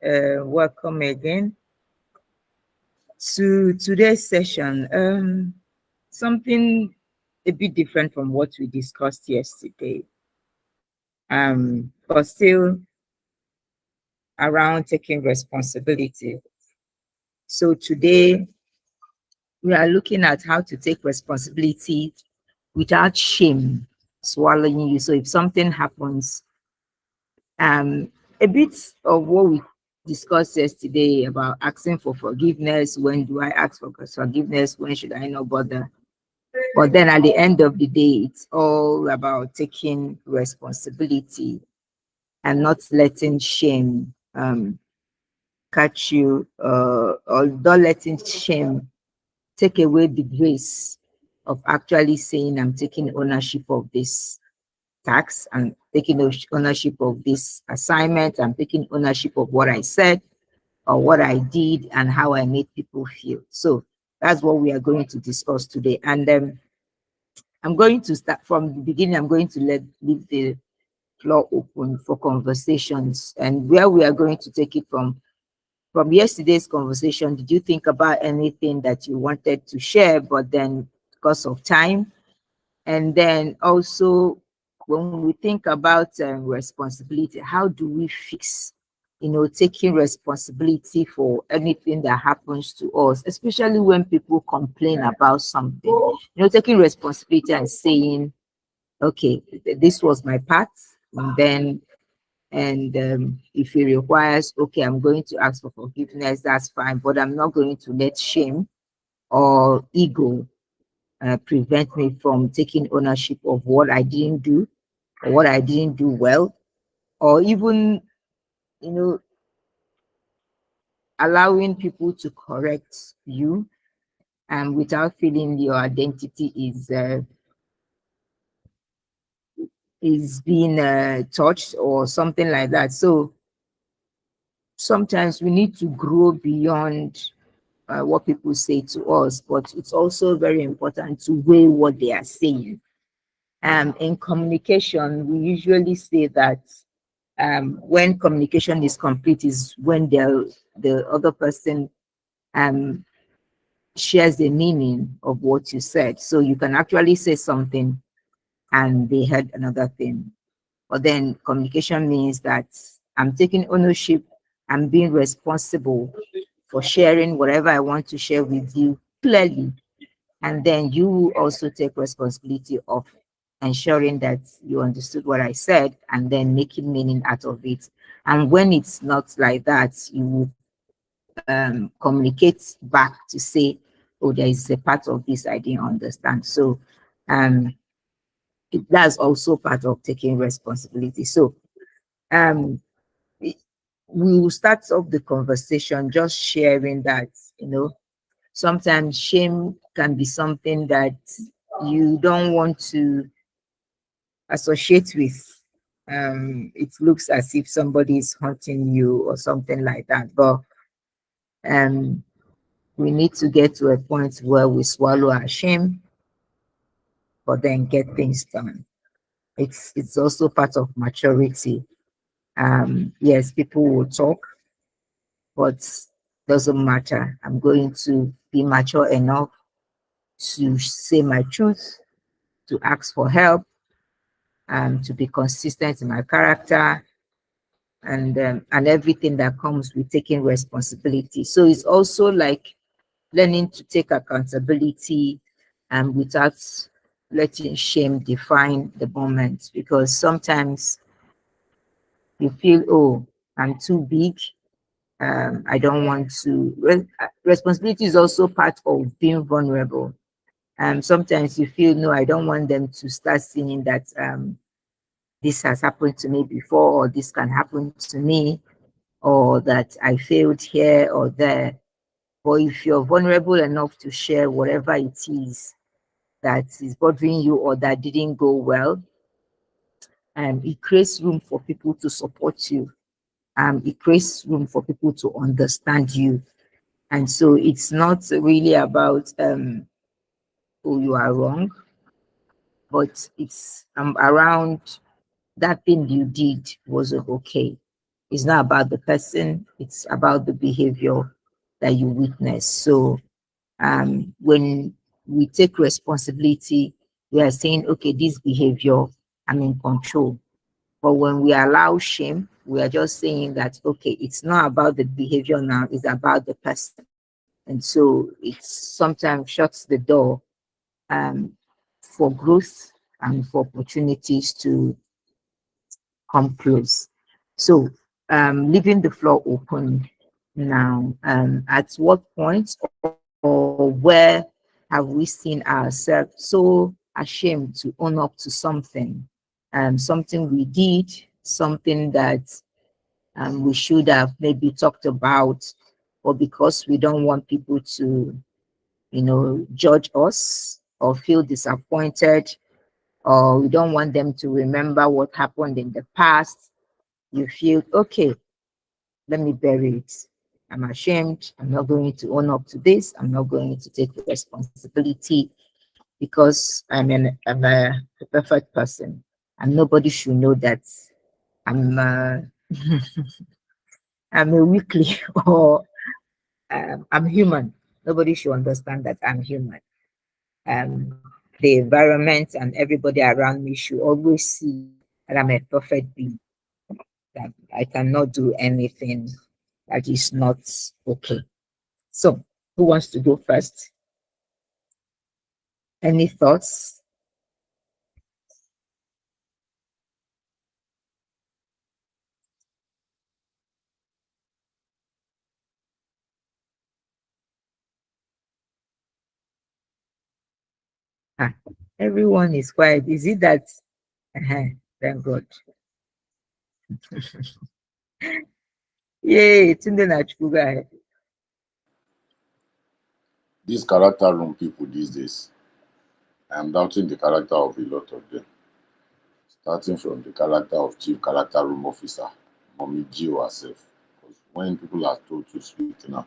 welcome again to today's session. Something a bit different from what we discussed yesterday, but still around taking responsibility. So today we are looking at how to take responsibility without shame swallowing you. So if something happens, a bit of what we discussed yesterday about asking for forgiveness. When do I ask for forgiveness? When should I not bother? But then at the end of the day, it's all about taking responsibility and not letting shame catch you, or not letting shame take away the grace of actually saying, I'm taking ownership of this task, I'm taking ownership of this assignment, I'm taking ownership of what I said or what I did and how I made people feel. So that's what we are going to discuss today. And I'm going to start from the beginning. I'm going to leave the floor open for conversations, and where we are going to take it from yesterday's conversation. Did you think about anything that you wanted to share, but then because of time? And then also, when we think about responsibility, how do we fix, taking responsibility for anything that happens to us, especially when people complain about something, taking responsibility and saying, okay, this was my part. And if it requires, okay, I'm going to ask for forgiveness, that's fine, but I'm not going to let shame or ego prevent me from taking ownership of what I didn't do or what I didn't do well, or even, allowing people to correct you and without feeling your identity is being touched or something like that. So sometimes we need to grow beyond what people say to us, but it's also very important to weigh what they are saying. In communication, we usually say that when communication is complete is when the other person shares the meaning of what you said. So you can actually say something and they heard another thing. But then communication means that I'm taking ownership, I'm being responsible for sharing whatever I want to share with you clearly. And then you also take responsibility of ensuring that you understood what I said and then making meaning out of it. And when it's not like that, you communicate back to say, oh, there is a part of this I didn't understand. So that's also part of taking responsibility. So we will start off the conversation just sharing that, sometimes shame can be something that you don't want to associate with. It looks as if somebody is haunting you or something like that. But we need to get to a point where we swallow our shame, but then get things done. It's also part of maturity. Yes, people will talk, but doesn't matter. I'm going to be mature enough to say my truth, to ask for help, to be consistent in my character, and everything that comes with taking responsibility. So it's also like learning to take accountability and without letting shame define the moment, because sometimes you feel, oh, I'm too big. I don't want to. Responsibility is also part of being vulnerable. Sometimes you feel, no, I don't want them to start seeing that this has happened to me before, or this can happen to me, or that I failed here or there. But if you're vulnerable enough to share whatever it is that is bothering you or that didn't go well, it creates room for people to support you. It creates room for people to understand you. And so it's not really about, oh, you are wrong, but it's around that thing you did wasn't okay. It's not about the person, it's about the behavior that you witness. So when we take responsibility, we are saying, okay, this behavior, I'm in control. But when we allow shame, we are just saying that, okay, it's not about the behavior now, it's about the person. And so it sometimes shuts the door for growth and for opportunities to come close. So leaving the floor open now, at what point or where have we seen ourselves so ashamed to own up to something, something we did, something that we should have maybe talked about, or because we don't want people to, judge us or feel disappointed, or we don't want them to remember what happened in the past, you feel, okay, let me bury it. I'm ashamed. I'm not going to own up to this. I'm not going to take responsibility because I'm a perfect person. And nobody should know that I'm I'm a weakly or I'm human. Nobody should understand that I'm human. The environment and everybody around me should always see that I'm a perfect being, that I cannot do anything that is not okay. So, who wants to go first? Any thoughts? Ah, everyone is quiet. Is it that? Thank God. Yay, Tunde Nachku, go ahead. These character room people these days, I'm doubting the character of a lot of them. Starting from the character of chief character room officer, Mommy G herself. Because when people are told to speak now,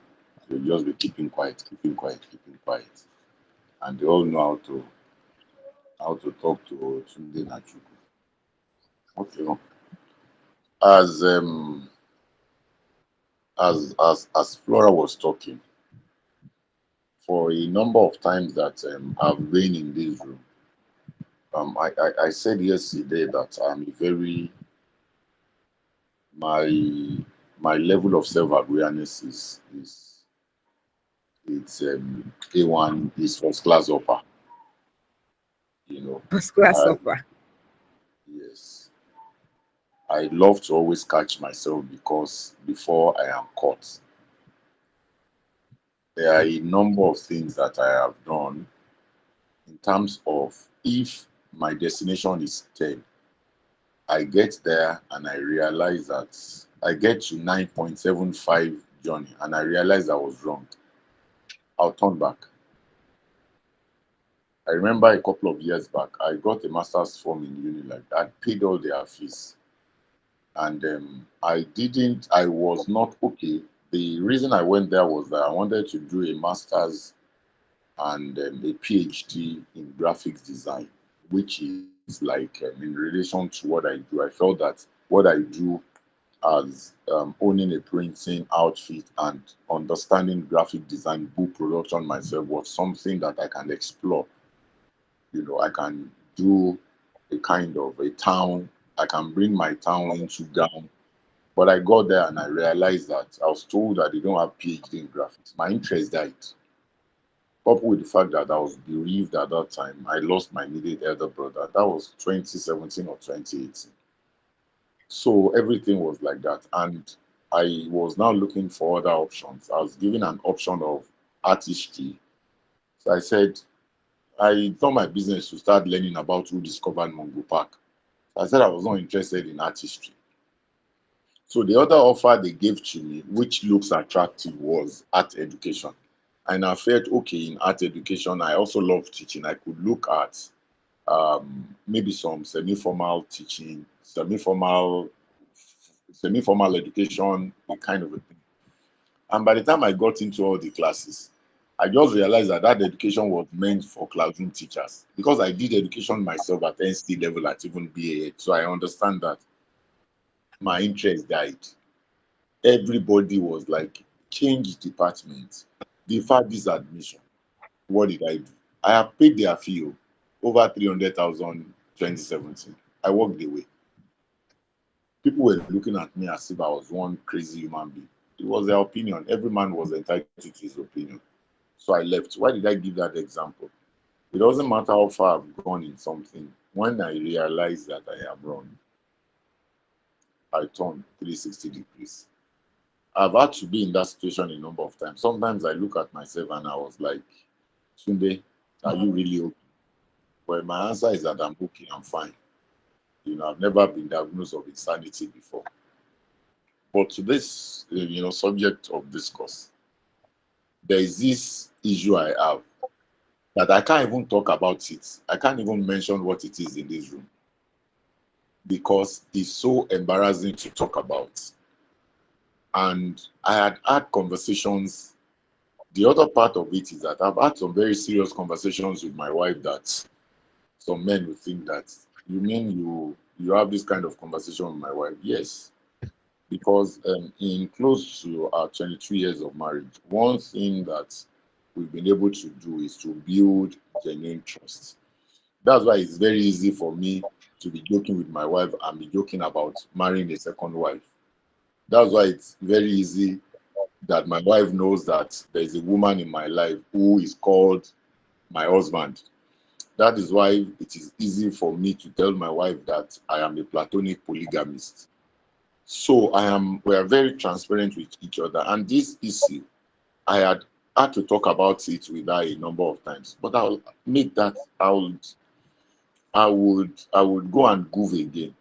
they'll just be keeping quiet, keeping quiet, keeping quiet. And they all know how to talk to Tunde Nachuku. Okay. As as Flora was talking, for a number of times that I've been in this room, I said yesterday that I'm a very my my level of self-awareness is it's A1 is first class upper, you know. First class I offer. yes. I love to always catch myself because before I am caught, there are a number of things that I have done in terms of if my destination is 10, I get there and I realize that I get to 9.75 journey and I realize I was wrong. I'll turn back. I remember a couple of years back, I got a master's form in uni like that. I paid all their fees. And I was not okay. The reason I went there was that I wanted to do a master's and a PhD in graphics design, which is like in relation to what I do. I felt that what I do as owning a printing outfit and understanding graphic design, book production myself was something that I can explore. I can do a kind of a town. I can bring my town into gown. But I got there and I realized that I was told that they don't have PhD in graphics. My interest died. Coupled with the fact that I was bereaved at that time, I lost my immediate elder brother. That was 2017 or 2018. So everything was like that. And I was now looking for other options. I was given an option of artistry. So I said, I thought my business to start learning about who discovered Mungo Park. I said I was not interested in artistry. So the other offer they gave to me, which looks attractive, was art education. And I felt okay in art education. I also love teaching. I could look at maybe some semi-formal teaching, semi-formal education, the kind of a thing. And by the time I got into all the classes, I just realized that that education was meant for classroom teachers because I did education myself at NC level at even BA. So I understand that my interest died. Everybody was like, change department, defer this admission. What did I do? I have paid their fee, over 300,000 2017. I walked away. People were looking at me as if I was one crazy human being. It was their opinion. Every man was entitled to his opinion. So I left. Why did I give that example? It doesn't matter how far I've gone in something. When I realize that I am wrong, I turn 360 degrees. I've had to be in that situation a number of times. Sometimes I look at myself and I was like, Sunday, are you really okay? Well, my answer is that I'm okay, I'm fine. I've never been diagnosed of insanity before. But to this, subject of discourse, there is this issue I have that I can't even talk about it. I can't even mention what it is in this room because it's so embarrassing to talk about. And I had conversations. The other part of it is that I've had some very serious conversations with my wife that some men would think that you mean you have this kind of conversation with my wife. Yes, because in close to our 22 years of marriage, one thing that we've been able to do is to build genuine trust. That's why it's very easy for me to be joking with my wife and be joking about marrying a second wife. That's why it's very easy that my wife knows that there is a woman in my life who is called my husband. That is why it is easy for me to tell my wife that I am a platonic polygamist. So we are very transparent with each other. And this issue, I had to talk about it with her a number of times. But I'll make that I would go and goof again.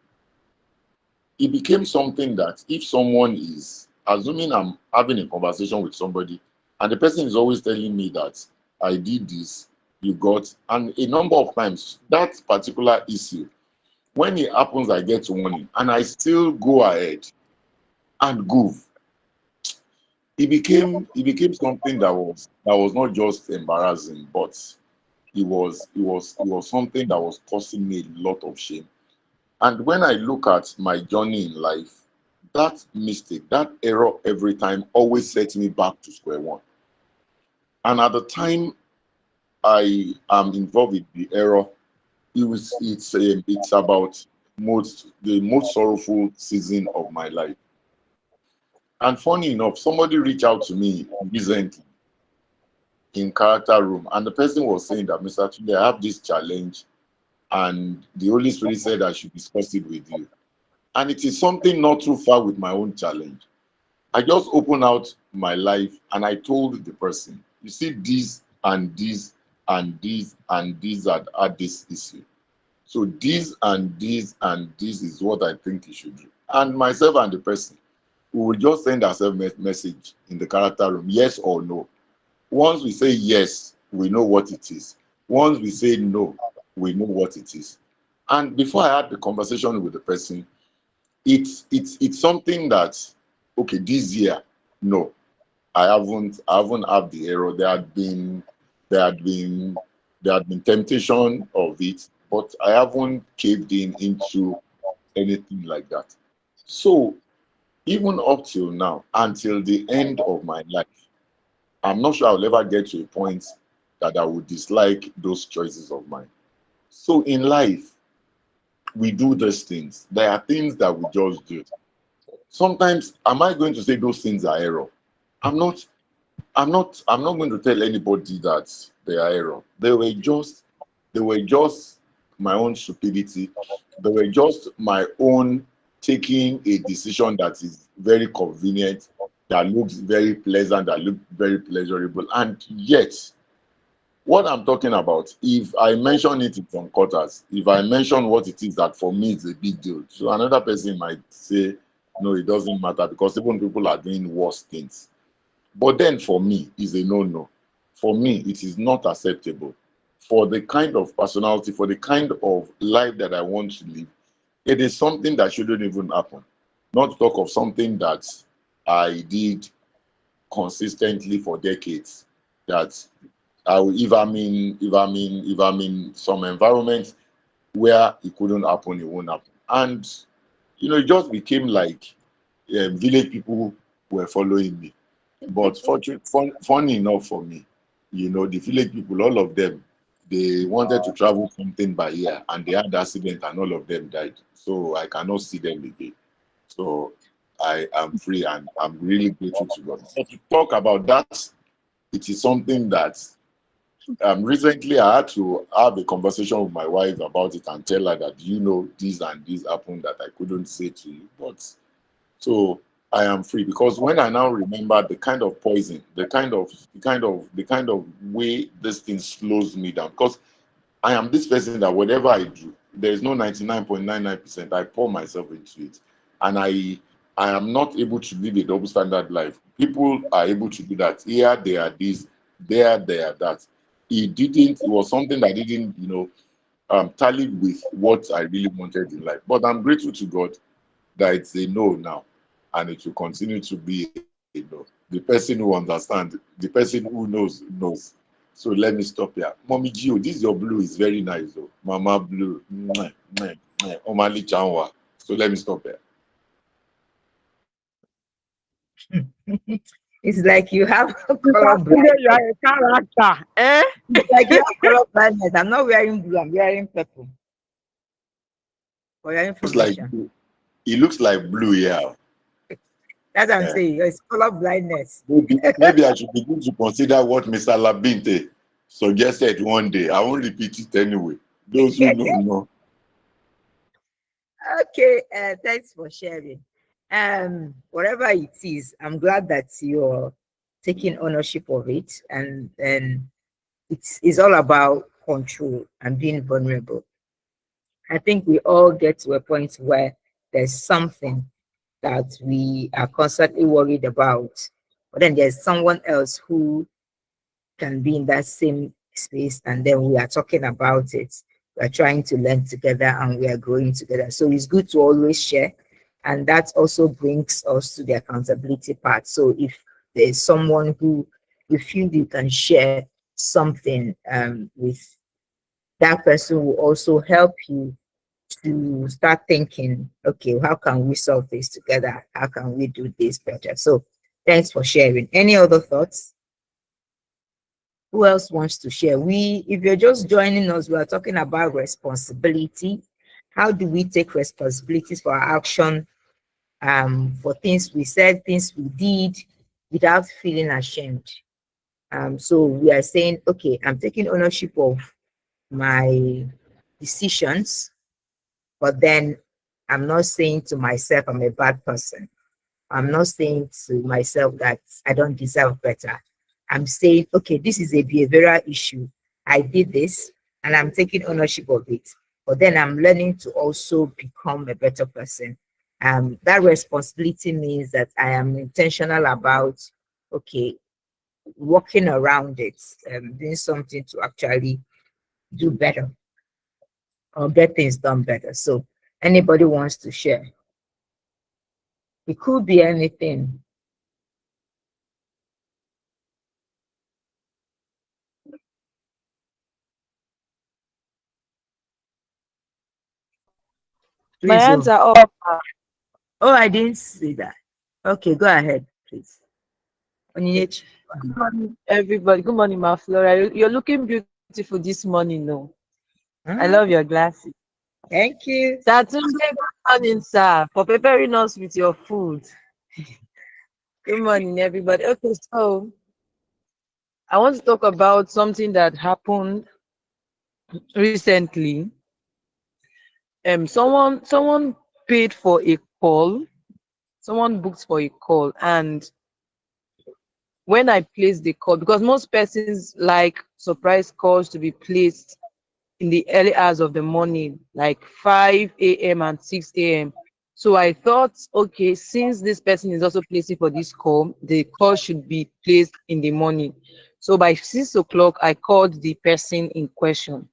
It became something that if someone is assuming I'm having a conversation with somebody and the person is always telling me that I did this, you got, and a number of times that particular issue, when it happens, I get warning and I still go ahead and goof. It became something that was not just embarrassing, but it was something that was causing me a lot of shame. And when I look at my journey in life, that mistake, that error every time always sets me back to square one. And at the time I am involved with the error, it's about the most sorrowful season of my life. And funny enough, somebody reached out to me recently in character room, and the person was saying that Mr. Tunde, I have this challenge, and the Holy Spirit said I should discuss it with you. And it is something not too far with my own challenge. I just opened out my life and I told the person, you see, this and this and this and this are this issue. So this and this and this is what I think you should do. And myself and the person, we will just send ourselves message in the character room, yes or no. Once we say yes, we know what it is. Once we say no, we know what it is. And before I had the conversation with the person, it's something that, okay, this year, no, I haven't had the error. There had been temptation of it, but I haven't caved into anything like that. So even up till now, until the end of my life, I'm not sure I'll ever get to a point that I would dislike those choices of mine. So in life, we do these things. There are things that we just do. Sometimes, am I going to say those things are error? I'm not. I'm not going to tell anybody that they are error. They were just my own stupidity. They were just my own taking a decision that is very convenient, that looks very pleasant, that looks very pleasurable. And yet, what I'm talking about, if I mention it in some quarters, if I mention what it is that for me is a big deal, so another person might say, no, it doesn't matter because even people are doing worse things. But then for me, it's a no-no. For me, it is not acceptable. For the kind of personality, for the kind of life that I want to live, it is something that shouldn't even happen. Not to talk of something that I did consistently for decades. That if I'm in some environment where it couldn't happen, it won't happen. And it just became like village people were following me. But funny enough for me, you know, the village people, all of them, they wanted to travel something by year and they had accident and all of them died. So I cannot see them again. So I am free and I'm really grateful to God. But to talk about that, it is something that recently I had to have a conversation with my wife about it and tell her that, you know, this and this happened that I couldn't say to you. But so I am free because when I now remember the kind of poison, the kind of way this thing slows me down. Because I am this person that whatever I do, there is no 99.99%. I pour myself into it. And I am not able to live a double standard life. People are able to do that. Here they are this, there they are that. It was something that didn't, you know, tally with what I really wanted in life. But I'm grateful to God that it's a no now. And it will continue to be a no. The person who understands, the person who knows, knows. So let me stop here. Mommy Gio, this your blue is very nice though. Mama blue. Mwah, mwah, mwah. Omali Chanwa. So let me stop here. It's like you have color Today you blindness. are a character, eh? It's like you have color blindness. I'm not wearing blue, I'm wearing purple. For your Looks like information. blue. It looks like blue, yeah. That's what I'm Yeah. saying. It's color blindness. Maybe I should begin to consider what Mr. Labinte suggested one day. I won't repeat it anyway. Those who know. Okay, thanks for sharing. Whatever it is, I'm glad that you're taking ownership of it, and it's all about control and being vulnerable. I think we all get to a point where there's something that we are constantly worried about, but then there's someone else who can be in that same space, and then we are talking about it. We are trying to learn together and we are growing together. So it's good to always share. And that also brings us to the accountability part. So if there's someone who you feel you can share something with, that person will also help you to start thinking, okay, how can we solve this together? How can we do this better? So thanks for sharing. Any other thoughts? Who else wants to share? If you're just joining us, we are talking about responsibility. How do we take responsibilities for our action, for things we said, things we did, without feeling ashamed? So we are saying, okay, I'm taking ownership of my decisions, but then I'm not saying to myself I'm a bad person. I'm not saying to myself that I don't deserve better. I'm saying, okay, this is a behavioral issue. I did this and I'm taking ownership of it. But then I'm learning to also become a better person. That responsibility means that I am intentional about, okay, working around it, doing something to actually do better or get things done better. So anybody wants to share? It could be anything. My Please. hands Oh, are up. I didn't see that. Okay, go ahead, please. Onyinyechi. Good morning, everybody. Good morning, Ma Flora. You're looking beautiful this morning, no? I love your glasses. Thank you. Saturday, good morning, sir, for preparing us with your food. Good morning, everybody. Okay, so I want to talk about something that happened recently. Someone paid for a call. Someone booked for a call, and when I placed the call, because most persons like surprise calls to be placed in the early hours of the morning, like 5 a.m. and 6 a.m. So I thought, okay, since this person is also placing for this call, the call should be placed in the morning. So by 6 o'clock, I called the person in question.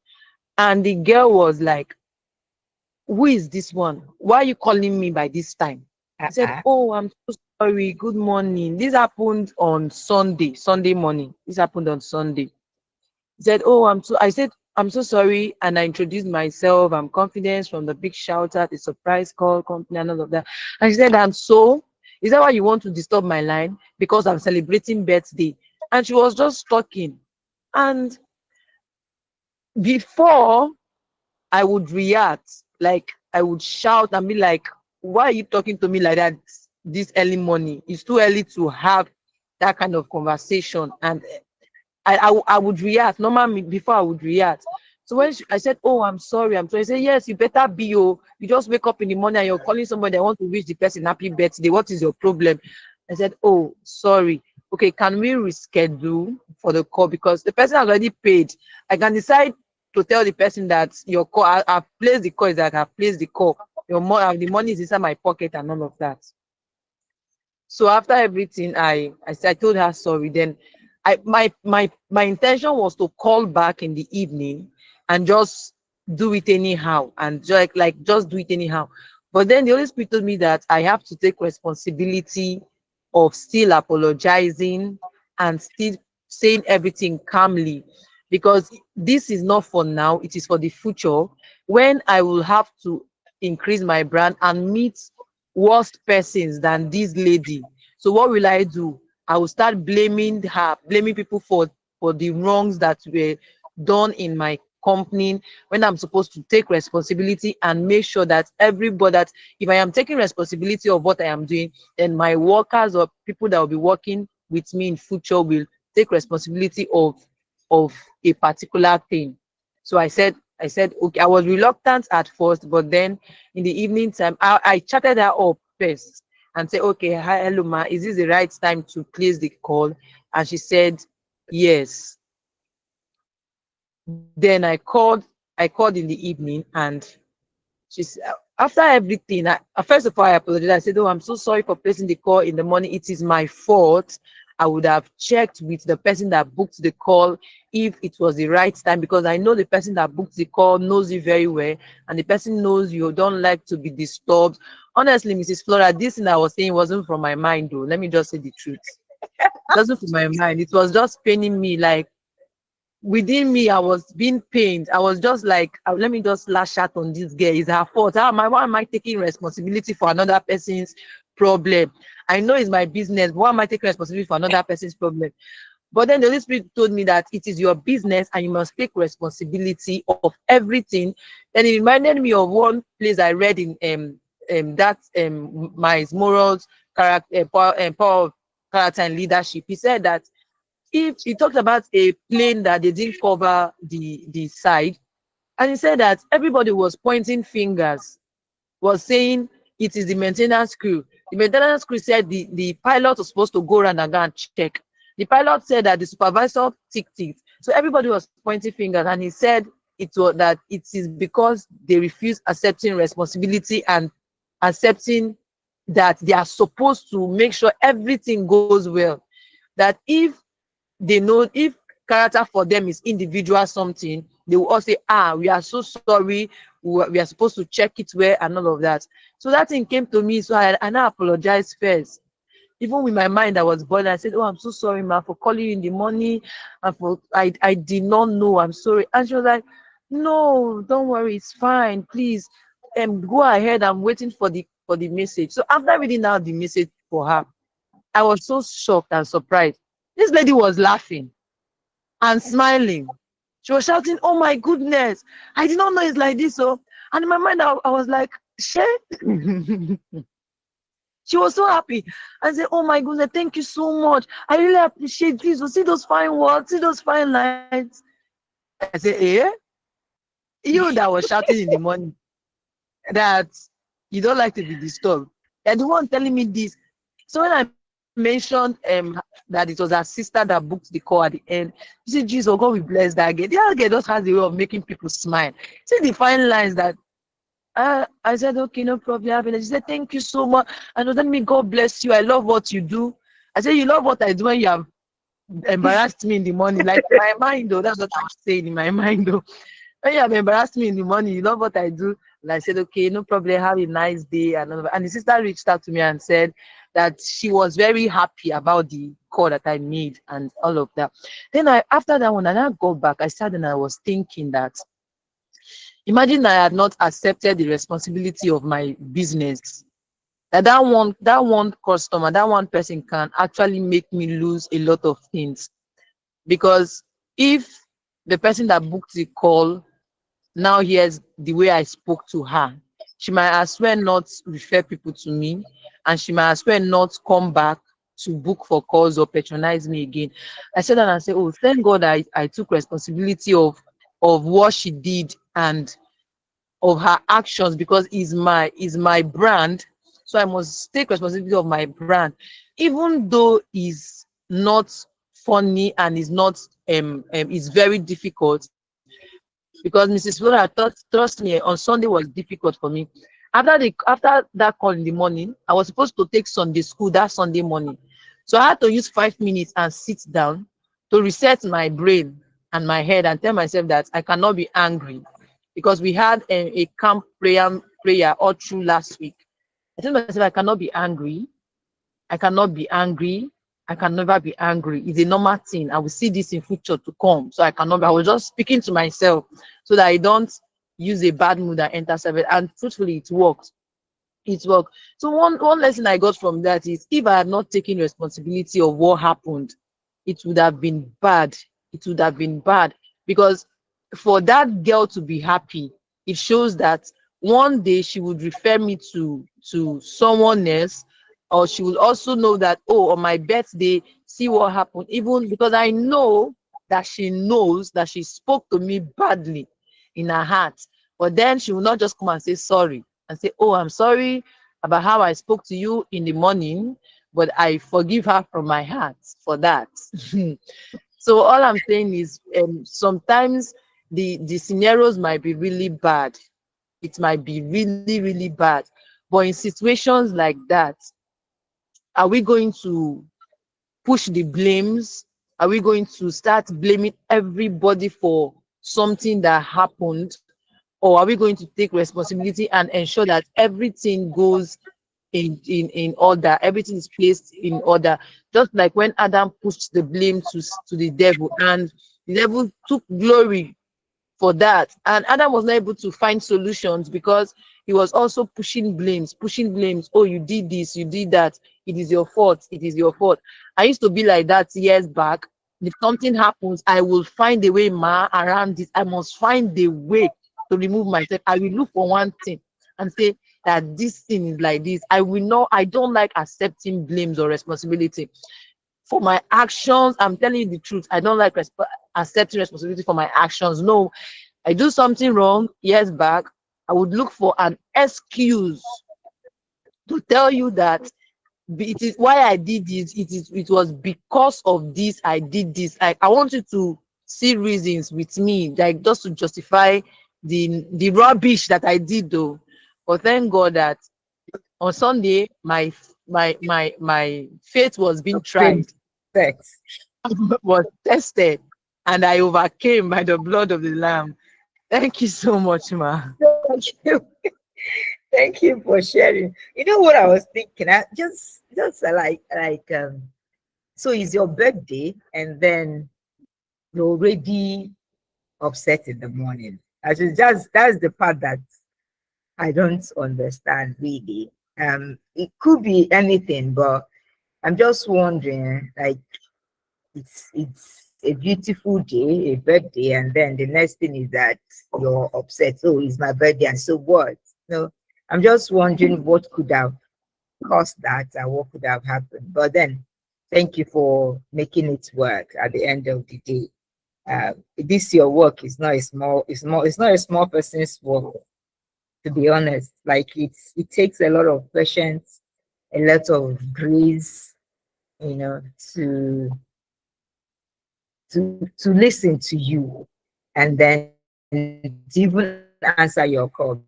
And the girl was like, who is this one? Why are you calling me by this time? I said, oh, I'm so sorry. Good morning. This happened on Sunday morning. This happened on Sunday. He said, oh, I said, I'm so sorry. And I introduced myself. I'm Confidence from the Big Shout Out, the surprise call company and all of that. And she said, and so Is that why you want to disturb my line? Because I'm celebrating birthday. And she was just talking. And before I would react, like I would shout and be like, why are you talking to me like that this early morning? It's too early to have that kind of conversation. And I would react. Normally, before I would react. So when I said, "Oh, I'm sorry," I said, "Yes, you better be. Oh, you just wake up in the morning and you're calling somebody. I want to wish the person happy birthday. What is your problem?" I said, "Oh, sorry. Okay, can we reschedule for the call because the person has already paid? I can decide to tell the person that your call. I've placed the call. Is that I've placed the call. The money is inside my pocket and all of that." So after everything, I told her sorry. Then my intention was to call back in the evening and just do it anyhow and just do it anyhow. But then the Holy Spirit told me that I have to take responsibility of still apologizing and still saying everything calmly because this is not for now, it is for the future when I will have to increase my brand and meet worse persons than this lady. So what will I do? I will start blaming her, blaming people for the wrongs that were done in my company when I'm supposed to take responsibility and make sure that everybody that if I am taking responsibility of what I am doing, then my workers or people that will be working with me in future will take responsibility of a particular thing. So I said, okay, I was reluctant at first, but then in the evening time, I chatted her up first and said, okay, hi, hello, ma, is this the right time to place the call? And she said, yes. Then I called in the evening and she's after everything. First of all, I apologized. I said, "Oh, I'm so sorry for placing the call in the morning. It is my fault. I would have checked with the person that booked the call if it was the right time because I know the person that booked the call knows you very well, and the person knows you don't like to be disturbed." Honestly, Mrs. Flora, this thing I was saying wasn't from my mind, though. Let me just say the truth. It wasn't from my mind. It was just paining me, like within me, I was being pained. I was just like, let me just lash out on this girl. It's her fault. Why am I taking responsibility for another person's problem? I know it's my business, but why am I taking responsibility for another person's problem? But then the Holy Spirit told me that it is your business and you must take responsibility of everything. And it reminded me of one place I read in that my morals, character, power of character and leadership. He said that if he talked about a plane that they didn't cover the side, and he said that everybody was pointing fingers, was saying it is the maintenance crew. The maintenance crew said the pilot was supposed to go around and go and check. The pilot said that the supervisor ticked it. So everybody was pointing fingers, and he said it was that it is because they refuse accepting responsibility and accepting that they are supposed to make sure everything goes well. That if they know if character for them is individual something, they will all say, we are so sorry, we are supposed to check it well and all of that. So that thing came to me, so I now apologized first. Even with my mind, I was bothered. I said, "Oh, I'm so sorry, ma, for calling you in the morning, and for I did not know. I'm sorry." And she was like, "No, don't worry, it's fine. Please, go ahead. I'm waiting for the message." So after reading out the message for her, I was so shocked and surprised. This lady was laughing and smiling. She was shouting, "Oh my goodness, I did not know it's like this." So, and in my mind, I was like, "Shit." She was so happy. I said, "Oh my goodness, thank you so much. I really appreciate this. See those fine words, see those fine lines." I said, you that was shouting in the morning that you don't like to be disturbed. You're the one telling me this." So when I mentioned that it was her sister that booked the call at the end, she said, "Jesus, God will bless that girl. That girl just has the way of making people smile." See the fine lines that I said, "Okay, no problem." She said, "Thank you so much. And let me God bless you. I love what you do." I said, "You love what I do when you have embarrassed me in the morning." Like in my mind, though, that's what I was saying in my mind, though. When you have embarrassed me in the morning, you love what I do. And I said, "Okay, no problem. Have a nice day." And the sister reached out to me and said that she was very happy about the call that I made and all of that. Then after that one, and I got back, I sat and I was thinking that imagine I had not accepted the responsibility of my business. That one customer, that one person can actually make me lose a lot of things. Because if the person that booked the call now hears the way I spoke to her, she might as well not refer people to me, and she might as well not come back to book for calls or patronize me again. I said that and I said, oh, thank God I took responsibility of what she did and of her actions, because is my brand. So I must take responsibility of my brand, even though is not funny and is not is very difficult. Because Mrs. Flora, trust me, on Sunday was difficult for me. After that call in the morning, I was supposed to take Sunday school that Sunday morning. So I had to use 5 minutes and sit down to reset my brain and my head and tell myself that I cannot be angry, because we had a camp prayer all through last week. I told myself I cannot be angry. I cannot be angry. I can never be angry. It's a normal thing. I will see this in future to come. So I cannot. I was just speaking to myself so that I don't use a bad mood and enter service. And truthfully, it worked. It worked. So one lesson I got from that is, if I had not taken responsibility of what happened, it would have been bad. It would have been bad, because for that girl to be happy, it shows that one day she would refer me to someone else, or she will also know that, oh, on my birthday, see what happened. Even because I know that she knows that she spoke to me badly in her heart, but then she will not just come and say sorry and say, oh, I'm sorry about how I spoke to you in the morning, but I forgive her from my heart for that. So all I'm saying is, sometimes the scenarios might be really bad. It might be really, really bad. But in situations like that, are we going to push the blames? Are we going to start blaming everybody for something that happened? Or are we going to take responsibility and ensure that everything goes in order, everything is placed in order? Just like when Adam pushed the blame to the devil, and the devil took glory for that, and Adam was not able to find solutions because he was also pushing blames. Oh, you did this, you did that, it is your fault, it is your fault. I used to be like that years back. If something happens, I will find a way around this. I must find a way to remove myself. I will look for one thing and say that this thing is like this. I don't like accepting blames or responsibility for my actions. I'm telling you the truth. I don't like accepting responsibility for my actions. No, I do something wrong years back, I would look for an excuse to tell you that it is why I did this. It was because of this I did this. I want you to see reasons with me, like just to justify the rubbish that I did though. But thank God that on Sunday my faith was being Faith, tried, sex. was tested, and I overcame by the blood of the Lamb. Thank you so much, ma. Thank you. Thank you for sharing. You know what I was thinking? I just so it's your birthday and then you're already upset in the morning. I should just That's the part that I don't understand really. It could be anything, but I'm just wondering, like, it's a beautiful day, a birthday, and then the next thing is that you're upset. Oh, it's my birthday, and so what? No, I'm just wondering what could have caused that and what could have happened. But then, thank you for making it work at the end of the day. This your work is not a small. It's not a small person's work. To be honest, like it takes a lot of patience, a lot of grace, you know, to listen to you and then to even answer your call,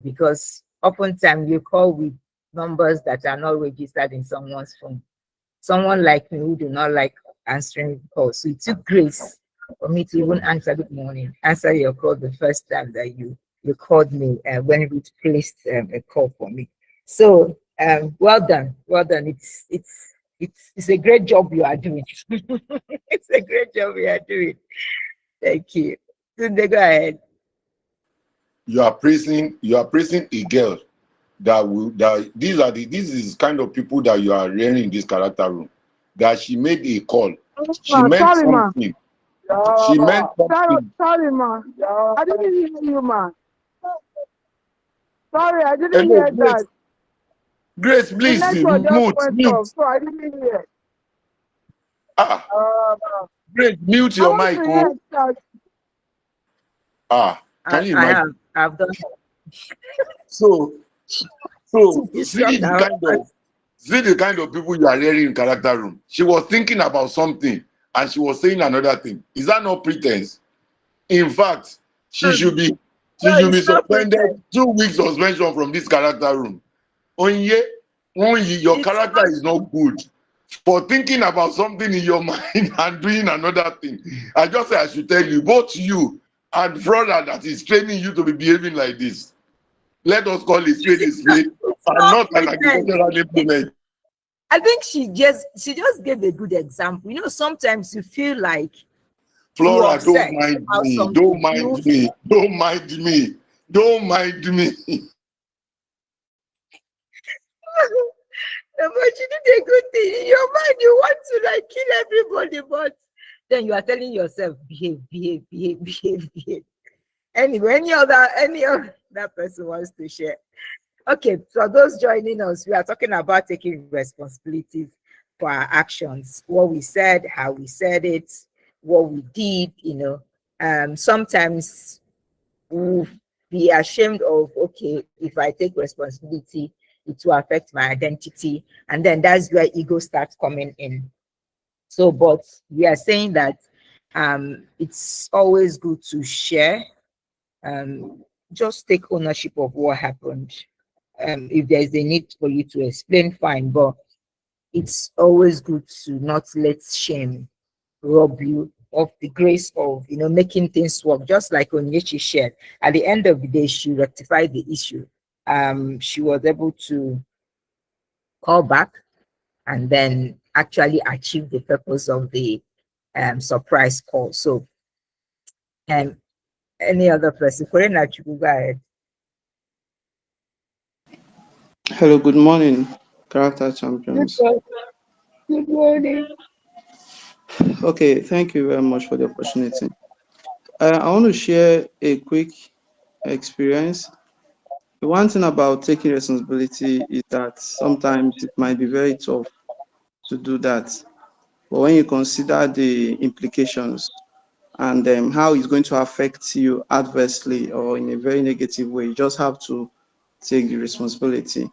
because oftentimes you call with numbers that are not registered in someone's phone. Someone like me who do not like answering calls. So it took grace for me to even answer good morning, answer your call the first time that you called me when you placed a call for me. So well done, well done. It's a great job you are doing. It's a great job you are doing. Thank you. Tunde, go ahead. You are praising a girl that this is kind of people that you are rearing in this character room. That she made a call. She Ma, meant sorry, ma. something. She meant Sorry, something. sorry, ma. I didn't hear you, ma. Sorry, I didn't Hello, hear Grace. that. Grace, The please network just mute, went off, mute. so I didn't hear. Ah, Uh, Grace, mute I your want mic. to Oh, hear that. can you I imagine? have. I've done So, to so disrupt our thoughts. see the kind of people you are rearing in character room. She was thinking about something and she was saying another thing. Is that not pretense? In fact, No, she no, should be it's not suspended pretend. 2 weeks suspension from this character room. Onye, Onye, your It's character not. is not good for thinking about something in your mind and doing another thing. I just say I should tell you, both you and brother that is training you to be behaving like this. Let us call it It's a not. spade It's and not not an pretend. agricultural It's. implement. I think she just gave a good example. You know, sometimes you feel like you're Flora, don't upset mind about me. Don't something. You mind me. Don't mind me. Don't mind me. but you did a good thing. In your mind, you want to like kill everybody, but then you are telling yourself, behave, behave, behave, behave, behave. Anyway, any other person wants to share. Okay, for those joining us, we are talking about taking responsibilities for our actions, what we said, how we said it, what we did, sometimes we'll be ashamed of, okay, if I take responsibility, it will affect my identity. And then that's where ego starts coming in. So, but we are saying that it's always good to share. Just take ownership of what happened. If there's a need for you to explain, fine, but it's always good to not let shame rob you of the grace of making things work. Just like Onyechi shared, at the end of the day, she rectified the issue. She was able to call back and then actually achieve the purpose of the surprise call. So, um, any other person, Corina, you go ahead. Hello, good morning, character Good champions. morning. Good morning. Okay, thank you very much for the opportunity. I want to share a quick experience. The one thing about taking responsibility is that sometimes it might be very tough to do that. But when you consider the implications and how it's going to affect you adversely or in a very negative way, you just have to take the responsibility.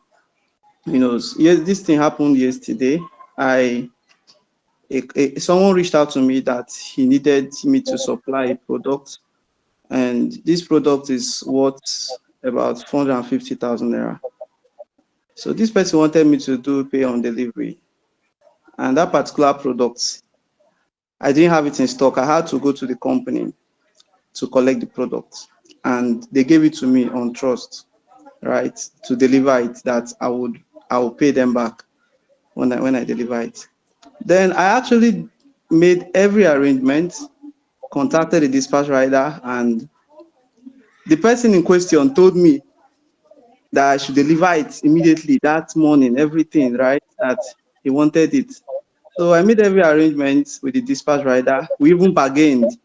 Yes, this thing happened yesterday. I Someone reached out to me that he needed me to supply a product, and this product is worth about 450,000 naira. So this person wanted me to do pay on delivery, and that particular product, I didn't have it in stock. I had to go to the company to collect the product, and they gave it to me on trust, right, to deliver it. That I will pay them back when I deliver it. Then I actually made every arrangement, contacted the dispatch rider, and the person in question told me that I should deliver it immediately that morning, everything, right? That he wanted it. So I made every arrangement with the dispatch rider. We even bargained.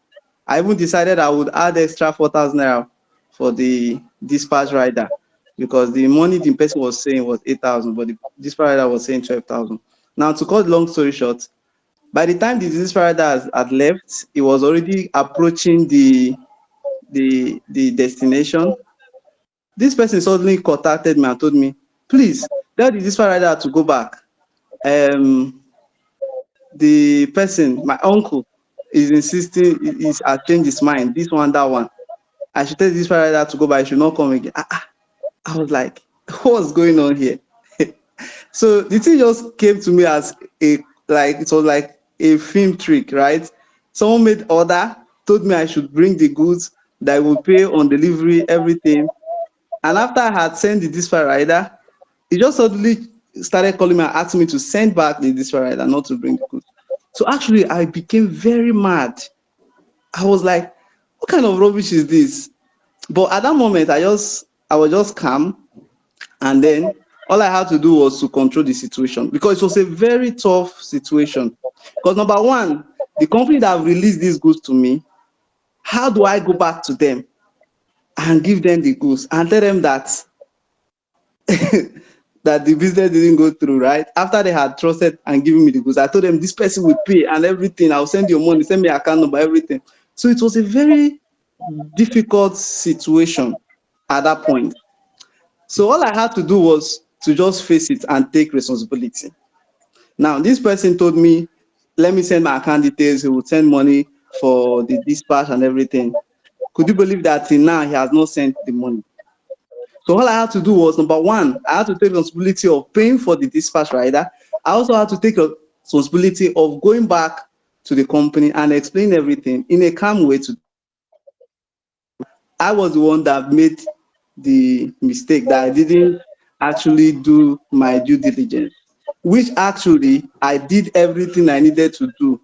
I even decided I would add extra 4,000 naira for the dispatch rider because the money the person was saying was 8,000, but the dispatch rider was saying 12,000. Now, to cut long story short, by the time the dispatch rider had left, he was already approaching the destination. This person suddenly contacted me and told me, please, tell the dispatch rider to go back. Um, the person, my uncle, is insisting, is has changed his mind. This one, that one. I should tell the dispatch rider to go back. I should not come again. I was like, what's going on here? So the thing just came to me as it was like a film trick, right? Someone made order, told me I should bring the goods, that I would pay on delivery, everything. And after I had sent the dispatch rider, he just suddenly started calling me and asking me to send back the dispatch rider, not to bring the goods. So actually, I became very mad. I was like, what kind of rubbish is this? But at that moment, I was just calm. And then all I had to do was to control the situation because it was a very tough situation. Because number one, the company that have released these goods to me, how do I go back to them and give them the goods and tell them that that the business didn't go through, right? After they had trusted and given me the goods, I told them this person will pay and everything. I'll send you money, send me account number, everything. So it was a very difficult situation at that point. So all I had to do was to just face it and take responsibility. Now, this person told me, let me send my account details. He will send money for the dispatch and everything. Could you believe that till now he has not sent the money? So all I had to do was, number one, I had to take responsibility of paying for the dispatch rider. I also had to take responsibility of going back to the company and explain everything in a calm way to. I was the one that made the mistake that I didn't actually do my due diligence, which actually I did everything I needed to do,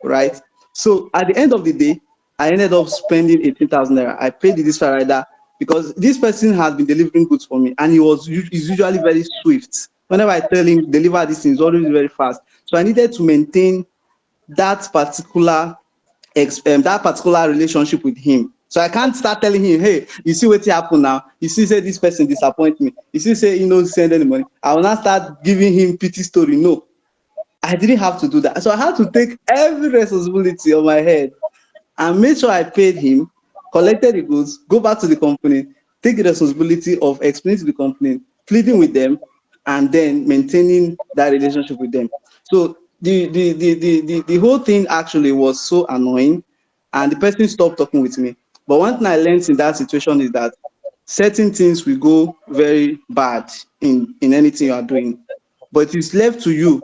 right? So at the end of the day, I ended up spending 18,000 naira. I paid the dispatch rider because this person has been delivering goods for me and he's usually very swift. Whenever I tell him deliver this thing, he's always very fast. So I needed to maintain that particular that particular relationship with him. So I can't start telling him, hey, you see what happened now? You see, say this person disappoint me. You see, say you know, send any money. I will not start giving him pity story. No, I didn't have to do that. So I had to take every responsibility on my head and made sure I paid him, collected the goods, go back to the company, take the responsibility of explaining to the company, pleading with them, and then maintaining that relationship with them. So the whole thing actually was so annoying, and the person stopped talking with me. But one thing I learned in that situation is that certain things will go very bad in anything you are doing, but it's left to you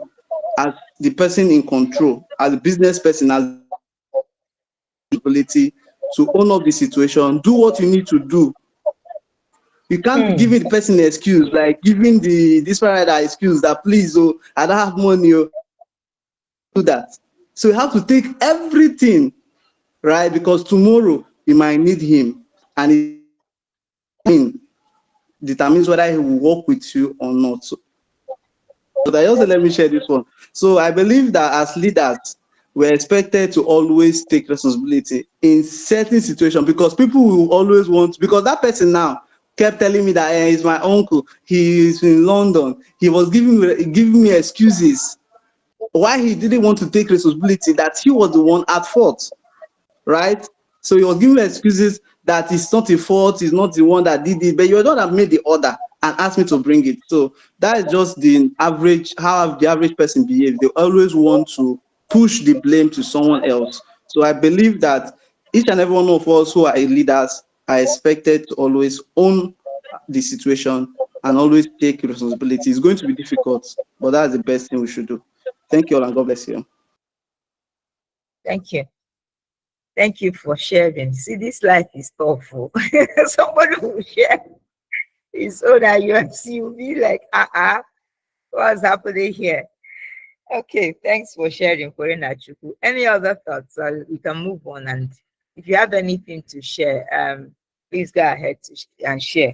as the person in control, as a business person, as ability to own up the situation, do what you need to do. You can't be Hmm. giving the person an excuse, like giving the this rider excuse that please, oh, I don't have money, oh, do that. So you have to take everything, right? Because tomorrow you might need him, and it determines whether he will work with you or not. So but I also let me share this one. So I believe that as leaders, we're expected to always take responsibility in certain situations because people will always want, because that person now kept telling me that he's my uncle, he's in London, he was giving me excuses why he didn't want to take responsibility, that he was the one at fault, right? So he was giving excuses that it's not a fault, he's not the one that did it, but you're the one that made the order and asked me to bring it. So that is just the average, how the average person behaves. They always want to push the blame to someone else. So I believe that each and every one of us who are leaders are expected to always own the situation and always take responsibility. It's going to be difficult, but that's the best thing we should do. Thank you all and God bless you. Thank you. Thank you for sharing. See, this life is tough. Oh. Somebody will share his own and you'll be like, what's happening here? Okay, thanks for sharing, Korina Chuku. Any other thoughts? We can move on. And if you have anything to share, please go ahead and share.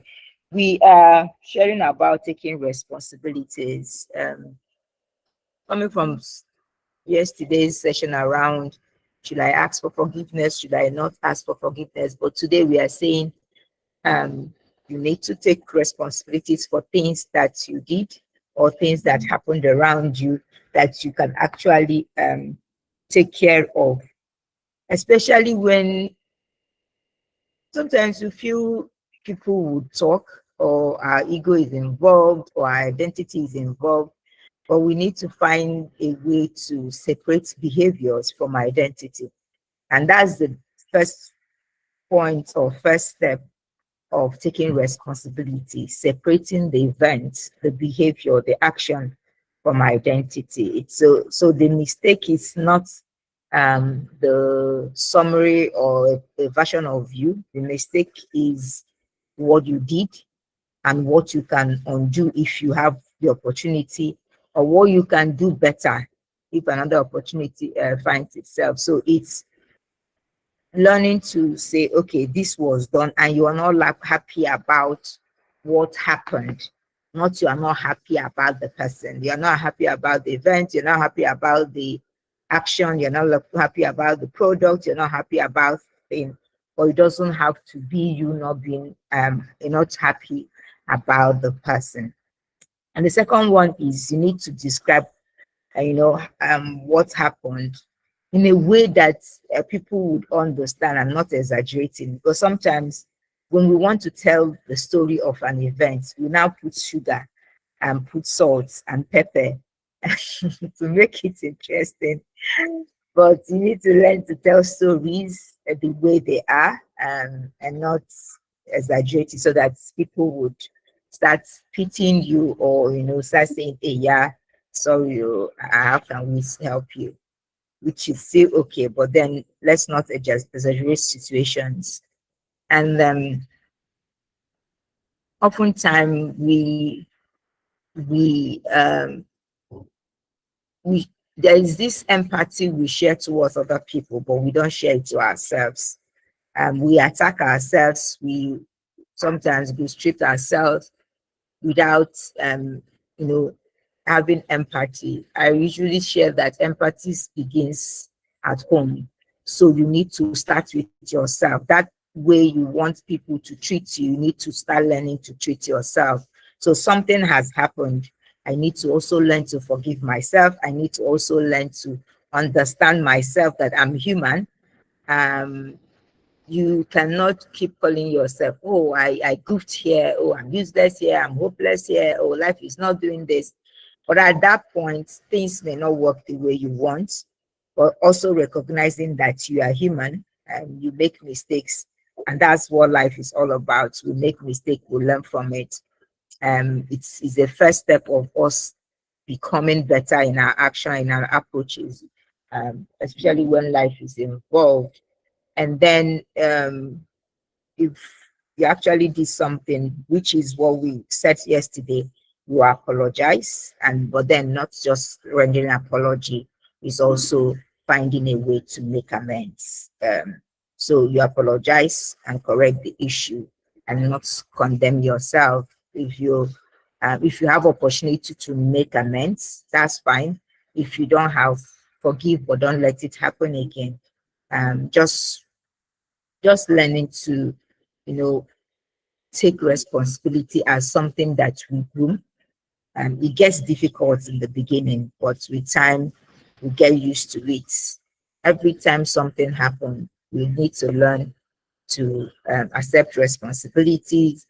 We are sharing about taking responsibilities. Coming from yesterday's session around, should I ask for forgiveness? Should I not ask for forgiveness? But today we are saying you need to take responsibilities for things that you did or things that happened around you that you can actually take care of, especially when sometimes you feel people would talk or our ego is involved or our identity is involved, but we need to find a way to separate behaviors from identity. And that's the first point or first step of taking responsibility, separating the event, the behavior, the action from identity. So the mistake is not the summary or a version of you. The mistake is what you did and what you can undo if you have the opportunity, or what you can do better if another opportunity finds itself. So it's learning to say, okay, this was done, and you are not like happy about what happened. not you are not happy about the person, you're not happy about the event, you're not happy about the action, you're not happy about the product, you're not happy about thing, or it doesn't have to be you not being you're not happy about the person. And the second one is you need to describe what happened in a way that people would understand and not exaggerating. Because sometimes when we want to tell the story of an event, we now put sugar and put salt and pepper to make it interesting. But you need to learn to tell stories the way they are, and not exaggerate it, so that people would start pitying you, or start saying, hey, yeah, sorry, how can we help you? Which is still okay, but then let's not exaggerate situations. And oftentimes we we there is this empathy we share towards other people, but we don't share it to ourselves. We attack ourselves. We sometimes go straight ourselves without you know having empathy. I usually share that empathy begins at home. So you need to start with yourself. That way you want people to treat you, you need to start learning to treat yourself. So something has happened. I need to also learn to forgive myself. I need to also learn to understand myself, that I'm human. Um, you cannot keep calling yourself, oh, I goofed here, oh, I'm useless here, I'm hopeless here, oh, life is not doing this. But at that point, things may not work the way you want, but also recognizing that you are human and you make mistakes. And that's what life is all about. We make mistakes, we learn from it. It's a first step of us becoming better in our action, in our approaches, especially when life is involved. And then if you actually did something, which is what we said yesterday, you apologize, and but then not just rendering apology, is also finding a way to make amends. So you apologize and correct the issue, and not condemn yourself. If you have opportunity to make amends, that's fine. If you don't have, forgive, but don't let it happen again. Just learning to, you know, take responsibility as something that we groom. It gets difficult in the beginning, but with time, we get used to it. Every time something happens, we need to learn to accept responsibilities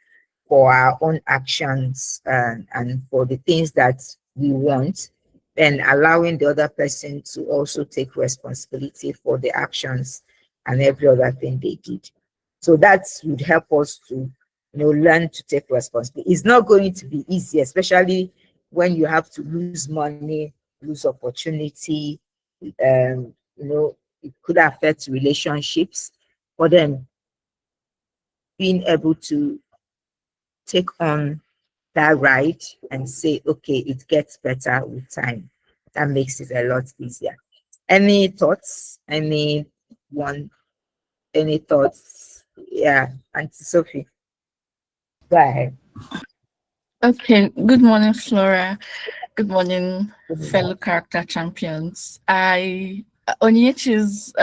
for our own actions, and for the things that we want, and allowing the other person to also take responsibility for the actions and every other thing they did. So that would help us to, learn to take responsibility. It's not going to be easy, especially when you have to lose money, lose opportunity. It could affect relationships. But then being able to take on that ride and say, okay, it gets better with time. That makes it a lot easier. Any thoughts? Any thoughts? Yeah, Auntie Sophie, go ahead. Okay, good morning, Flora. Good morning, Good morning. fellow character champions. Onyechi's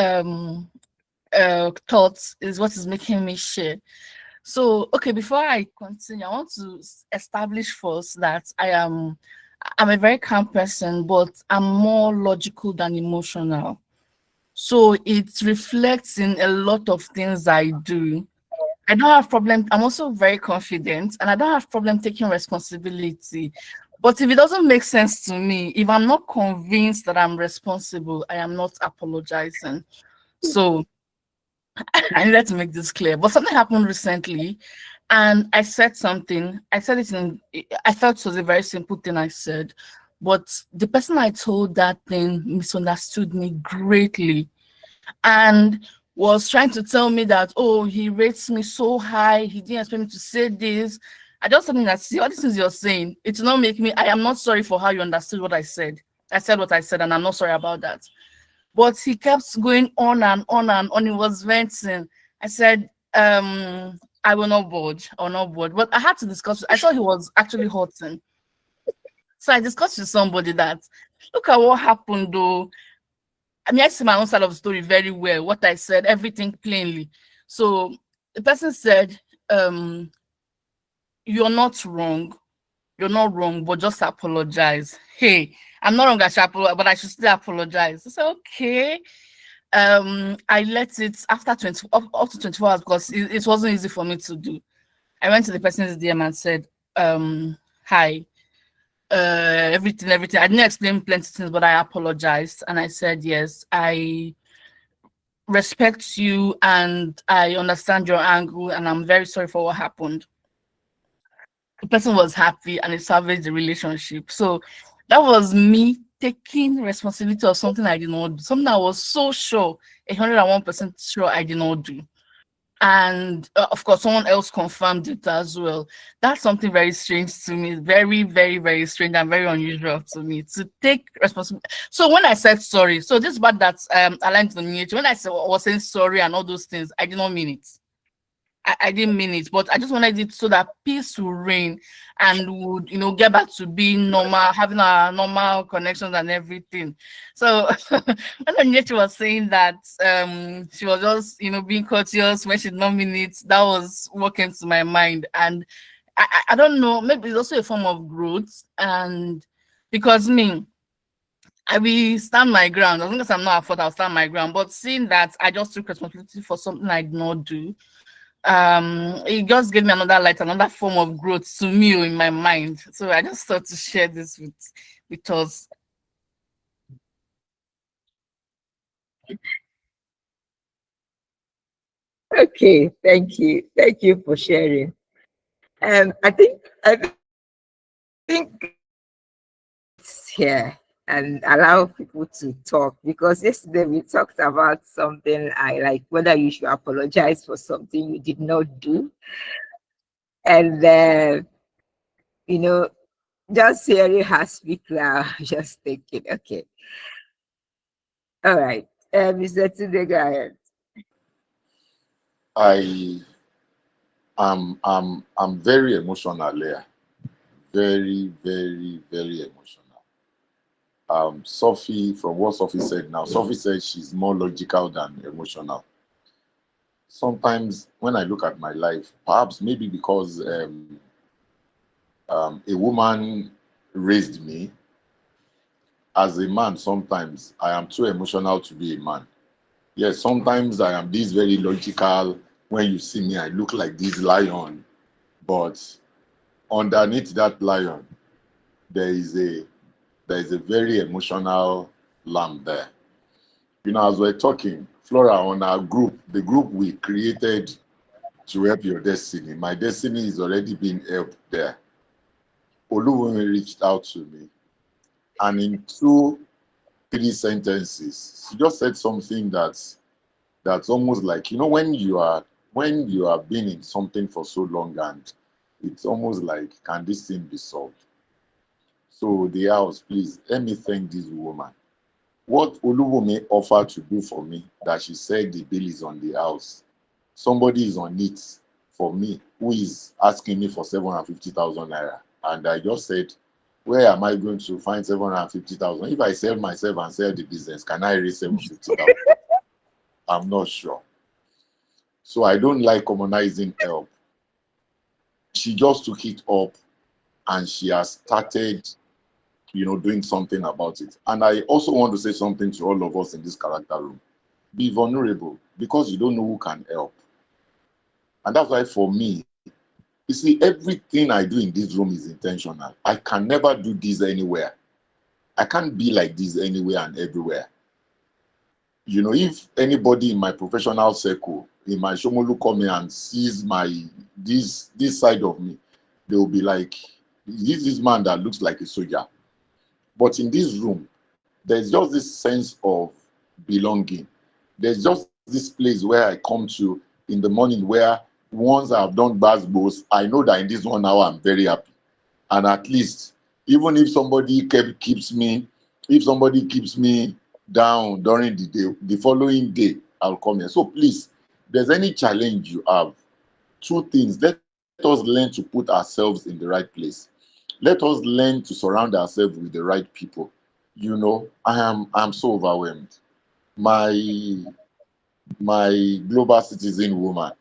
thoughts is what is making me share. So, okay, before I continue, I want to establish first that I'm a very calm person, but I'm more logical than emotional. So it reflects in a lot of things I do. I don't have problem. I'm also very confident, and I don't have problem taking responsibility. But if it doesn't make sense to me, if I'm not convinced that I'm responsible, I am not apologizing. So I needed to make this clear. But something happened recently, and I said something. I said it in. I thought it was a very simple thing I said, but the person I told that thing misunderstood me greatly, and was trying to tell me that, oh, he rates me so high, he didn't expect me to say this. I just told him that, see, all these things you're saying, it will not make me, I am not sorry for how you understood what I said. I said what I said, and I'm not sorry about that. But he kept going on and on and on. He was venting. I said, I will not budge. I will not budge. But I had to discuss. I saw he was actually hurting. So I discussed with somebody that, look at what happened though. I mean, I see my own side of the story very well. What I said, everything plainly. So the person said, you're not wrong. You're not wrong, but just apologize. Hey, I'm not wrong, I should apologize, but I should still apologize. I said, okay. I let it after 20 up to 24 hours because it wasn't easy for me to do. I went to the person's DM and said, hi, everything. I didn't explain plenty of things, but I apologized. And I said, yes, I respect you and I understand your angle and I'm very sorry for what happened. The person was happy and it salvaged the relationship. So that was me taking responsibility of something I did not do, something I was so sure, 101% sure I did not do. And of course, someone else confirmed it as well. That's something very strange to me. Very, very, very strange and very unusual to me to take responsibility. So when I said sorry, so this part that's aligned to the nature. When I was saying sorry and all those things, I did not mean it. I didn't mean it, but I just wanted it so that peace will reign and would, get back to being normal, having our normal connections and everything. So when Nature was saying that she was just, being courteous when she did not mean it, that was what came to my mind. And I don't know, maybe it's also a form of growth. And because I will stand my ground. As long as I'm not at fault, I'll stand my ground. But seeing that I just took responsibility for something I did not do, it just gave me another light, another form of growth to me in my mind. So I just thought to share this with us. Okay, thank you. Thank you for sharing. I think it's here and allow people to talk, because yesterday we talked about something I like, whether you should apologize for something you did not do. And just hearing her speak now, just thinking, okay. All right. Mr. Tunde, go ahead. I'm very emotional here. Very, very, very emotional. Sophie, from what Sophie said now, Sophie said she's more logical than emotional. Sometimes when I look at my life, perhaps maybe because a woman raised me, as a man, sometimes I am too emotional to be a man. Yes, sometimes I am this very logical. When you see me, I look like this lion, but underneath that lion, there is a very emotional lamb there. As we're talking, Flora, on our group, the group we created to help your destiny, my destiny is already being helped there. Oluwumi reached out to me, and in 2-3 sentences, she just said something that's almost like, when you have been in something for so long, and it's almost like, can this thing be solved? So the house, please, let me thank this woman. What Oluwumi offered to do for me, that she said the bill is on the house. Somebody is on it for me who is asking me for 750,000 naira. And I just said, where am I going to find 750,000? If I sell myself and sell the business, can I raise 750,000? I'm not sure. So I don't like communizing help. She just took it up and she has started, doing something about it. And I also want to say something to all of us in this character room. Be vulnerable, because you don't know who can help. And that's why for me, you see, everything I do in this room is intentional. I can never do this anywhere. I can't be like this anywhere and everywhere. If anybody in my professional circle, in my Shomolu, come here and sees this side of me, they will be like, this man that looks like a soldier. But in this room, there's just this sense of belonging. There's just this place where I come to in the morning, where once I've done basketballs, I know that in this 1 hour I'm very happy. And at least, even if somebody keeps me down during the day, the following day I'll come here. So please, if there's any challenge you have, two things. Let us learn to put ourselves in the right place. Let us learn to surround ourselves with the right people. You know, I'm so overwhelmed. My global citizen woman,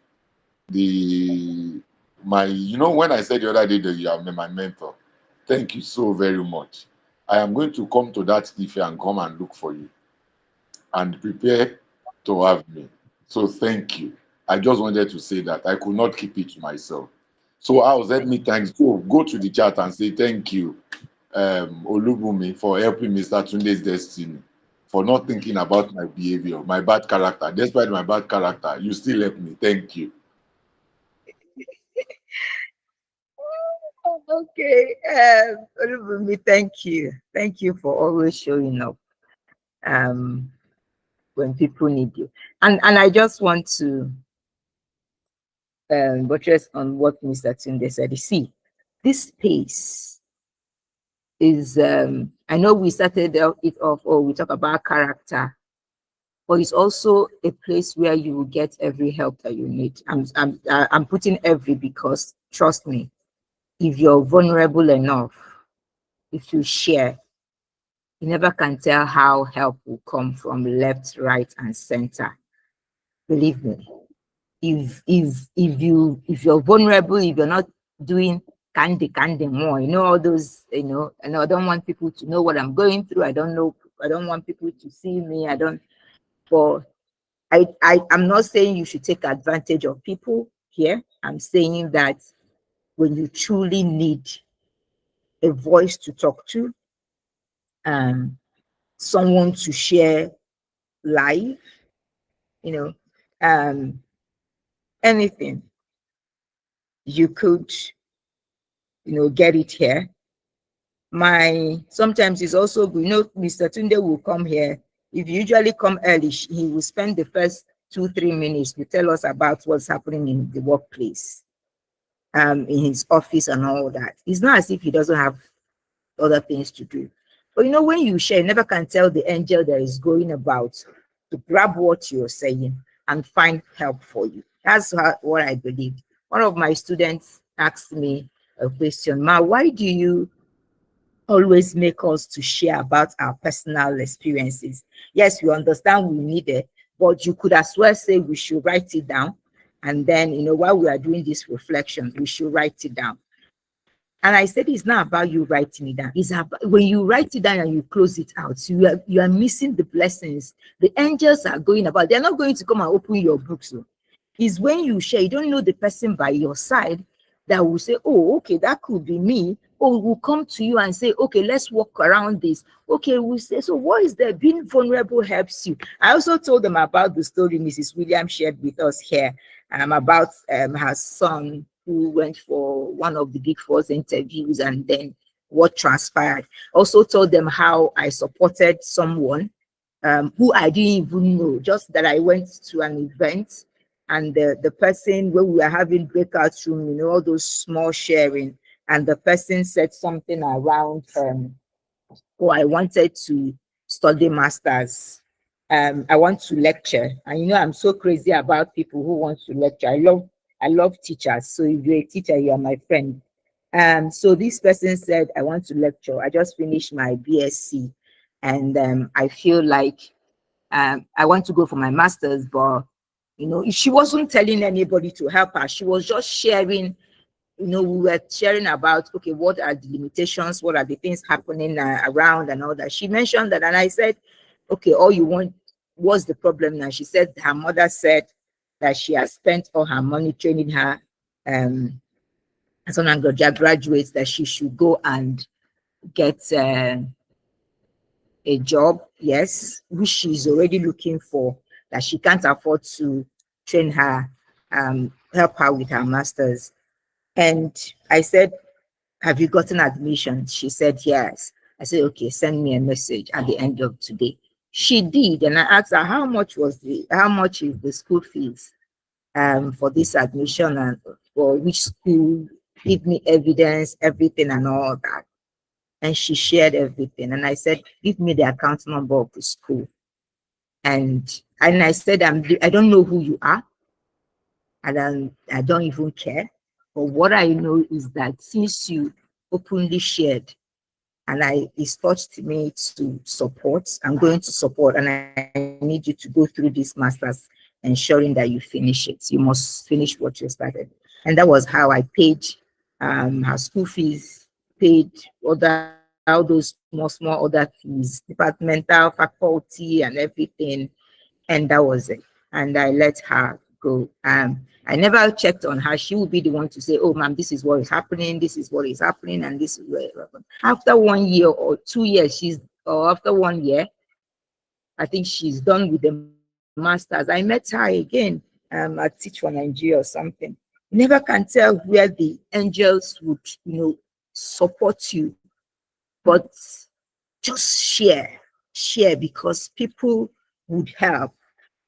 the my you know, when I said the other day that you are my mentor, thank you so very much. I am going to come to that Ife and come and look for you and prepare to have me. So thank you. I just wanted to say that. I could not keep it to myself. So I was let me thanks. Go to the chat and say thank you, Olubumi, for helping me start Tunde's destiny, for not thinking about my behavior, my bad character. Despite my bad character, you still helped me. Thank you. Okay, Olubunmi, thank you. Thank you for always showing up when people need you. And I just want to buttress on what Mr. Tunde said. You see, this space is, I know we started it off, or we talk about character, but it's also a place where you will get every help that you need. I'm putting every, because trust me, if you're vulnerable enough, if you share, you never can tell how help will come from left, right, and center. Believe me. If you're vulnerable, if you're not doing candy more, you know, all those, you know, and I don't want people to know what I'm going through. I don't want people to see me. But I'm not saying you should take advantage of people here. I'm saying that when you truly need a voice to talk to, someone to share life, you know, anything, you could, you know, get it here. Sometimes it's also good, you know, Mr. Tunde will come here. If you usually come early, he will spend the first 2-3 minutes to tell us about what's happening in the workplace, in his office and all that. It's not as if he doesn't have other things to do. But you know, when you share, you never can tell the angel that is going about to grab what you're saying and find help for you. That's what I believe. One of my students asked me a question, Ma, why do you always make us to share about our personal experiences? Yes, we understand we need it, but you could as well say we should write it down. And then, you know, while we are doing this reflection, we should write it down. And I said, it's not about you writing it down. It's about when you write it down and you close it out, so you are missing the blessings. The angels are going about. They're not going to come and open your books. So it's when you share, you don't know the person by your side that will say, oh, okay, that could be me. Or will come to you and say, okay, let's walk around this. Okay, we'll say, so what is there? Being vulnerable helps you. I also told them about the story Mrs. Williams shared with us here, about her son who went for one of the Big Four's interviews and then what transpired. Also told them how I supported someone who I didn't even know, just that I went to an event and the person, when we were having breakout room, you know, all those small sharing, and the person said something around, oh, I wanted to study masters. I want to lecture. And you know, I'm so crazy about people who want to lecture. I love teachers. So if you're a teacher, you are my friend. So this person said, I want to lecture. I just finished my BSc and I feel like I want to go for my master's, but you know, she wasn't telling anybody to help her. She was just sharing. You know, we were sharing about, okay, what are the limitations? What are the things happening around and all that. She mentioned that, and I said, okay, all you want, what's the problem now? She said her mother said that she has spent all her money training her as an undergrad graduate, that she should go and get a job, yes, which she's already looking for, that she can't afford to train her, help her with her master's. And I said, have you gotten admission? She said, yes. I said, okay, send me a message at the end of today. She did. And I asked her, how much is the school fees for this admission and for which school? Give me evidence, everything and all that. And she shared everything. And I said, give me the account number of the school. And I said, I don't know who you are. and then I don't even care. But what I know is that since you openly shared, and it's touched me to support, I'm going to support, and I need you to go through this master's, ensuring that you finish it. You must finish what you started. And that was how I paid her school fees, paid all those small other fees, departmental, faculty, and everything. And that was it. And I let her go. I never checked on her. She would be the one to say, "Oh, ma'am, this is what is happening. This is what is happening, and this is what is happening." After 1 year or 2 years, or after 1 year, I think she's done with the masters. I met her again. I teach for Nigeria or something. You never can tell where the angels would, support you, but just share because people would help.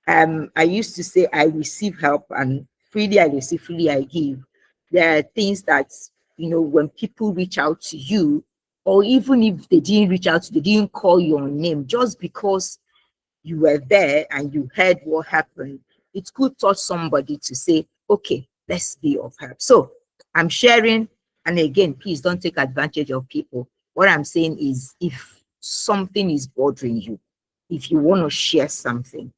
I used to say I receive help and freely I receive, freely I give. There are things that, when people reach out to you, or even if they didn't reach out to you, they didn't call your name, just because you were there and you heard what happened, it could touch somebody to say, okay, let's be of help. So I'm sharing, and again, please don't take advantage of people. What I'm saying is, if something is bothering you, if you want to share something,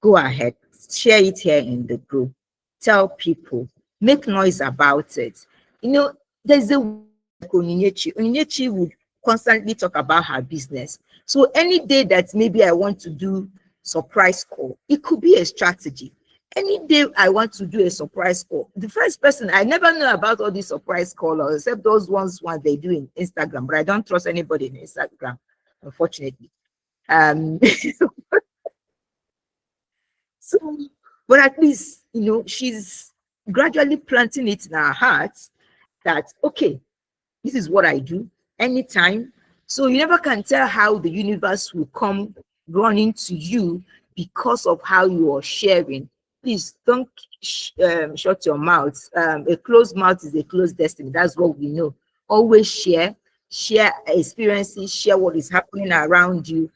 go ahead, share it here in the group, tell people, make noise about it. There's a Onyinyechi would constantly talk about her business. So any day that maybe I want to do surprise call, it could be a strategy. Any day I want to do a surprise call, the first person, I never know about all these surprise callers except those ones they do in Instagram, but I don't trust anybody in Instagram, unfortunately. So, but at least, she's gradually planting it in our hearts that, okay, this is what I do anytime. So you never can tell how the universe will come running to you because of how you are sharing. Please don't shut your mouth. A closed mouth is a closed destiny. That's what we know. Always share experiences, share what is happening around you.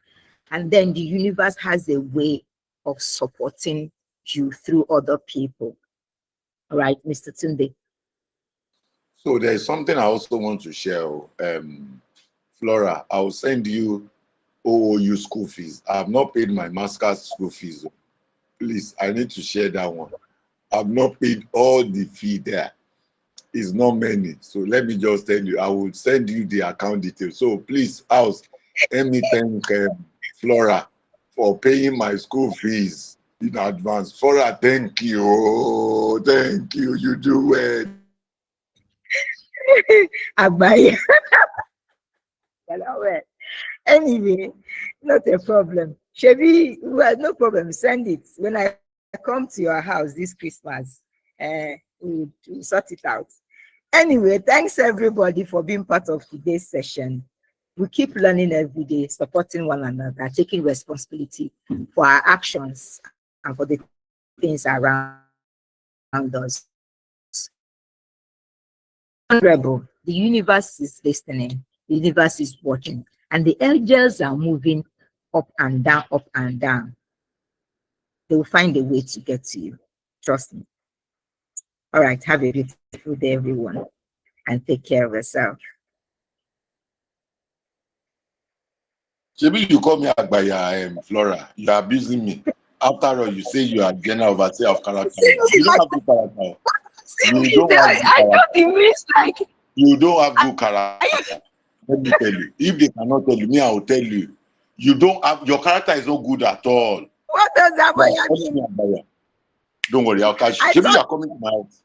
And then the universe has a way of supporting you through other people. All right, Mr. Tunde. So there's something I also want to share. Flora, I'll send you OOU school fees. I have not paid my master's school fees. Please, I need to share that one. I've not paid all the fee there. It's not many. So let me just tell you, I will send you the account details. So please, house, let me thank Flora for paying my school fees in advance. Flora, thank you. Thank you. You do it. Abaya. Anyway, not a problem. Chevy, well, no problem. Send it. When I come to your house this Christmas, we'll sort it out. Anyway, thanks everybody for being part of today's session. We keep learning every day, supporting one another, taking responsibility for our actions and for the things around us. Honorable, the universe is listening, the universe is watching, and the angels are moving up and down, up and down. They will find a way to get to you. Trust me. All right, have a beautiful day, everyone, and take care of yourself. Maybe you call me Agbaya, Flora. You are abusing me. After all, you say you are general overseer of character. You don't have good character. You don't have good I thought it means like you don't have good character. Let me tell you. If they cannot tell you, me, I will tell you. You don't have your character is not good at all. What does that mean? Don't worry, I'll catch you. Maybe you are coming to my house.